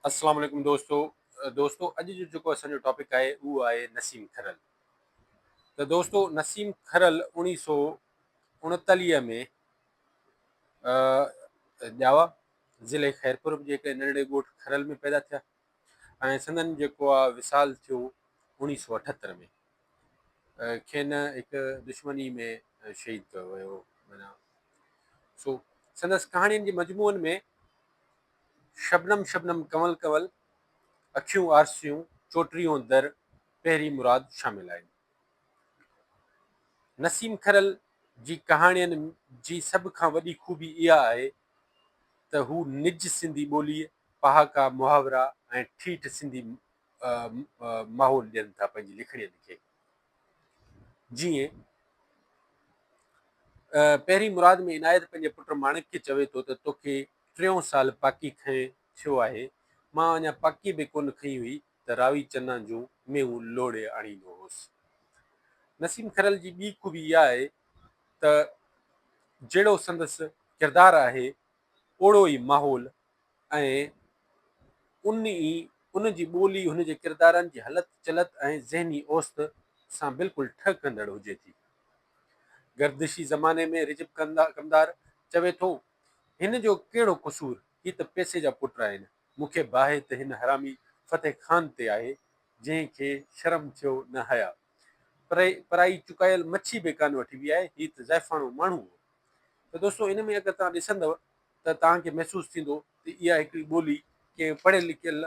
अस्सलाम वालेकुम दोस्तों। दोस्तों अॼु जो जेको असांजो टॉपिक आहे उहो आहे नसीम खरल। त दोस्तों नसीम खरल 1939 में ॼावा ज़िले ख़ैरपुर जे हिकिड़े नंढड़े ॻोठ खरल में पैदा थिया ऐं संदन जेको आहे विसाल थियो 1978 में। खेनि हिकु दुश्मनी में शहीद कयो वियो। माना सो संदसि कहाणियुनि जे मजमूअनि में शबनम शबनम कंवल कंवल, अखियूं आरसियूं, चोटरियूं दर, पहिरीं मुराद शामिल आहिनि। नसीम खरल जी कहाणियुनि जी सभ खां वॾी ख़ूबी इहा आहे त हू निज सिंधी ॿोली, पहाका मुहावरा ऐं ठीठ सिंधी माहौल ॾियनि था पंहिंजी लिखड़ियुनि खे। जीअं पहिरीं मुराद में इनायत पंहिंजे पुट माणिक खे चवे थो त तोखे 3 साल पाकी खएं थियो आहे, मां अञा पाकी बि कोन खई हुई त रावी चना जूं मेहूं लोड़े आणींदो हुउसि। नसीम खरल जी ॿी ख़ूबी इहा आहे त जहिड़ो संदसि किरदारु आहे ओड़ो ई माहौल ऐं उन जी ॿोली, हुन जे किरदारनि जी हलत चलत ऐं ज़हनी औस्त सां बिल्कुलु ठग कंदड़ हुजे थी। गर्दिशी ज़माने में रिजब कमदार चवे थो, हिन जो कहिड़ो क़सूर, ही त पैसे जा पुट आहिनि। मूंखे बाहि त हिन हरामी फ़तेह खान ते आहे, जंहिंखे शर्म थियो न हया। पराई चुकायल मच्छी बि कान वठी बि आहे, ही त ज़ाइफ़ाणो माण्हू हो। त दोस्तों इन में अगरि तव्हां ॾिसंदव त तव्हांखे महसूसु थींदो त इहा हिकिड़ी ॿोली के पढ़ियल लिखियल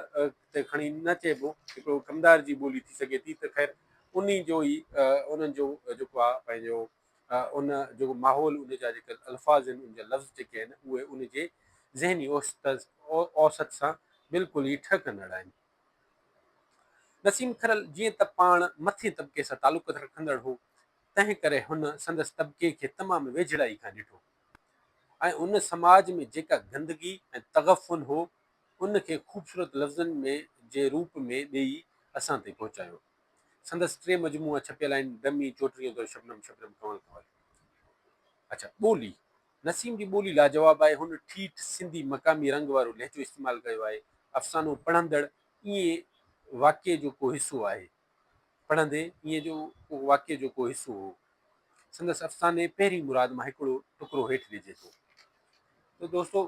ते खणी न चइबो, हिकिड़ो कमदार जी ॿोली थी सघे थी। त ख़ैर उन जो ई उन्हनि जो जेको आहे पंहिंजो उन जेको माहौल, उन जा जेके अल्फाज़ आहिनि, उन जा लफ़्ज़ जेके आहिनि उहे उन जे ज़हनी औसत सां बिल्कुलु ई ठग कंदड़ आहिनि। नसीम खरल जीअं त पाण मथे तबिके सां तालुक़ रखंदड़ हो, तंहिं करे हुन संदसि तबिके खे तमामु वेझड़ाई खां ॾिठो ऐं उन समाज में जेका गंदगी ऐं तगफ़ुन हो उन खे ख़ूबसूरत लफ़्ज़नि में जे रूप में ॾेई असां ताईं पहुचायो। संदसि 3 मजमूआ छपियल आहिनि, दमी, चोटरियूं दर, शबनम शबनम, कंवल कंवल। अच्छा, ॿोली। नसीम जी ॿोली लाजवाब आहे। हुन ठीठ सिंधी मक़ामी रंग वारो लहजो इस्तेमालु कयो आहे। अफ़सानो पढ़ंदड़ ईअं वाक्य जो को हिसो आहे, पढ़ंदे ईअं जो वाक्य जो को हिसो हो। संदसि अफ़साने पहिरीं मुराद मां हिकिड़ो टुकड़ो हेठि ॾिजे थो। त दोस्तों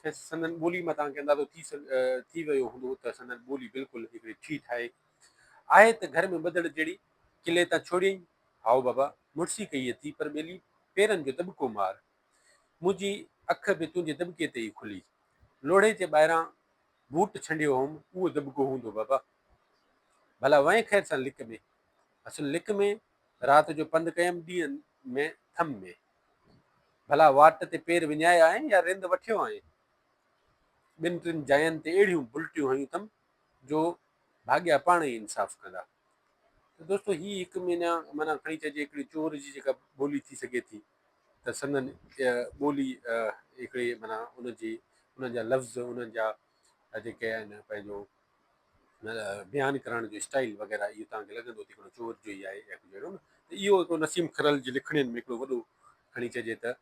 संदन ॿोली मां तव्हांखे अंदाज़ो थी वियो हूंदो त संदन ॿोली बिल्कुलु हिकिड़ी ठीठ आहे त घर में ॿधड़ जहिड़ी, किले तां छोड़ियईं, हाओ बाबा मुड़सी कई अथी, पर ॿेली पेरनि जो दॿको मार, मुंहिंजी अख बि तुंहिंजे दॿके ते ई खुली, लोढ़े जे ॿाहिरां बूट छंडियो हुउमि, उहो दॿको हूंदो बाबा, भला वएं ख़ैर सां लिक में, असुल लिक में, राति जो पंधु कयमि ॾींहंनि में थम में, भला वाट ते पेर विञाया आहिनि या रिंद वठियो आहे। 2-3 जायुनि ते अहिड़ियूं बुलटियूं हयूं अथमि जो भाॻिया पाण ई इंसाफ़ कंदा। त दोस्तों ही हिकु माना खणी चइजे हिकिड़ी चोर जी जेका ॿोली थी सघे थी, त संदन ॿोली हिकिड़ी माना उन्हनि जा लफ़्ज़, उन्हनि जा जेके आहिनि पंहिंजो बयानु करण जो स्टाइल वग़ैरह, इहो तव्हांखे लॻंदो त हिकिड़ो चोर जो ई आहे या कुझु अहिड़ो न। त इहो हिकिड़ो नसीम खरल जी लिखड़ियुनि में हिकिड़ो वॾो खणी चइजे त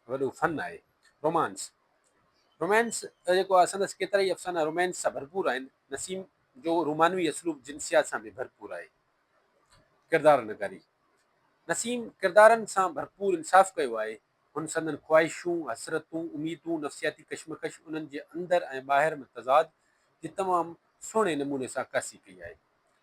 वॾो फन आहे। रोमांस जेको आहे संदसि केतिरा ई अफ़साना रोमांस सां भरपूर आहिनि। नसीम जो रोमानवी असलूब जिनसियात सां बि भरपूर आहे। किरदार नगारी। नसीम किरदारनि सां भरपूर इंसाफ़ कयो आहे। हुन संदनि ख़्वाहिशूं, हसरतूं, उमीदूं, नफ़सियाती कशमकश, उन्हनि जे अंदरि ऐं ॿाहिरि में तज़ाद जी तमामु सुहिणे नमूने सां अक्कासी कई आहे।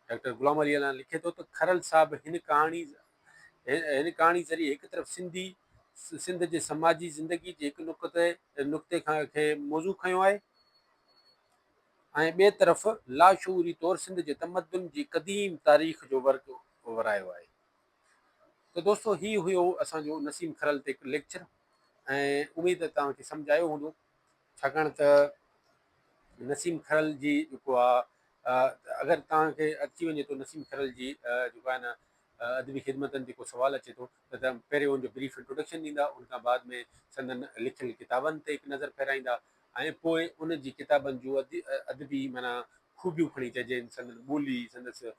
डॉक्टर ग़ुलाम अली अलाह लिखे थो त खरल साहब हिन कहाणी ज़रिए हिकु तरफ़ सिंध जे समाजी ज़िंदगी जे हिकु नुक़्ते खे मौज़ू खयो आहे ऐं ॿिए तरफ़ लाशूरी तौरु सिंध जे तमदन जी क़दीम तारीख़ जो वर्क वरायो आहे। त दोस्तों ही हुयो असांजो नसीम खरल ते हिकु लेक्चर, ऐं उमेद तव्हांखे सम्झ आयो हूंदो, छाकाणि त नसीम खरल जी जेको आहे अगरि तव्हांखे अची वञे थो नसीम खरल जी जेको आहे न अदबी ख़िदमतनि जेको सुवालु अचे थो त पहिरियों उनजो ब्रीफ इंट्रोडक्शन ॾींदा, उनखां बाद में संदन लिखियल किताबनि ते हिकु नज़र फेराईंदा ऐं पोइ उन जी किताबनि जूं अदबी माना ख़ूबियूं खणी चइजे, संदन ॿोली, संदसि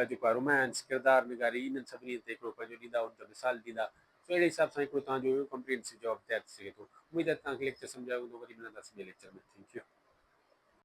जेको आहे रोमांस, किरदार निगारी, इन्हनि सभिनी ते हिकिड़ो पंहिंजो ॾींदा, उनजो मिसाल ॾींदा। सो अहिड़े हिसाब सां हिकिड़ो तव्हांजो कॉम्प्रिहेंसिव जवाबु तयारु थी सघे थो। उमेद आहे तव्हांखे लेक्चर सम्झायो हूंदो। वरी मिलंदासीं ॿिए लेक्चर में। Thank U.